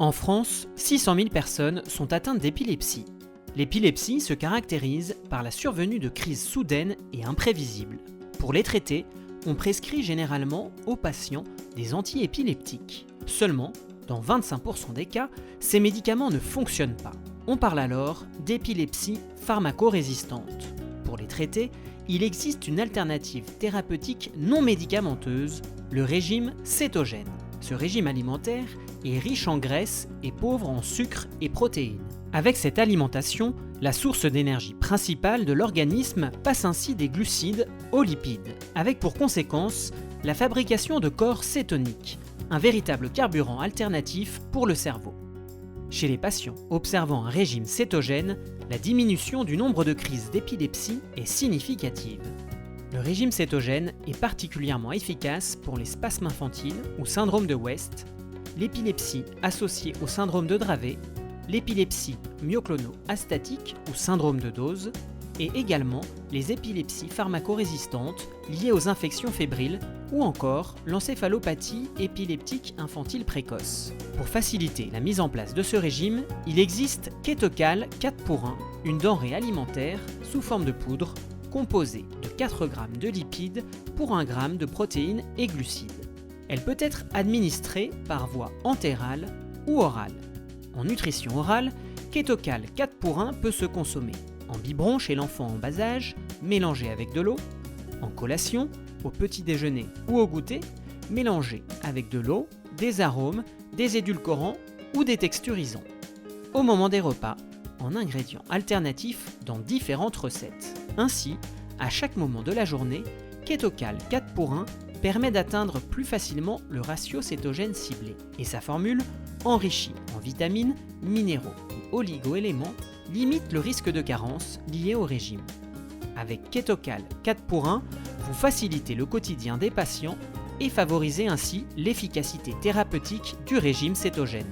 En France, 600 000 personnes sont atteintes d'épilepsie. L'épilepsie se caractérise par la survenue de crises soudaines et imprévisibles. Pour les traiter, on prescrit généralement aux patients des antiépileptiques. Seulement, dans 25% des cas, ces médicaments ne fonctionnent pas. On parle alors d'épilepsie pharmacorésistante. Pour les traiter, il existe une alternative thérapeutique non médicamenteuse, le régime cétogène. Ce régime alimentaire est riche en graisse et pauvre en sucre et protéines. Avec cette alimentation, la source d'énergie principale de l'organisme passe ainsi des glucides aux lipides, avec pour conséquence la fabrication de corps cétoniques, un véritable carburant alternatif pour le cerveau. Chez les patients observant un régime cétogène, la diminution du nombre de crises d'épilepsie est significative. Le régime cétogène est particulièrement efficace pour les spasmes infantiles ou syndrome de West, l'épilepsie associée au syndrome de Dravet, l'épilepsie myoclono-astatique ou syndrome de Dose, et également les épilepsies pharmacorésistantes liées aux infections fébriles ou encore l'encéphalopathie épileptique infantile précoce. Pour faciliter la mise en place de ce régime, il existe Ketocal 4 pour 1, une denrée alimentaire sous forme de poudre composée de 4 g de lipides pour 1 g de protéines et glucides. Elle peut être administrée par voie entérale ou orale. En nutrition orale, Ketocal 4 pour 1 peut se consommer en biberon chez l'enfant en bas âge, mélangé avec de l'eau, en collation, au petit déjeuner ou au goûter, mélangé avec de l'eau, des arômes, des édulcorants ou des texturisants. Au moment des repas, en ingrédients alternatifs dans différentes recettes. Ainsi, à chaque moment de la journée, Ketocal 4 pour 1 permet d'atteindre plus facilement le ratio cétogène ciblé. Et sa formule, enrichie en vitamines, minéraux et oligo-éléments, limite le risque de carence lié au régime. Avec Ketocal 4 pour 1, vous facilitez le quotidien des patients et favorisez ainsi l'efficacité thérapeutique du régime cétogène.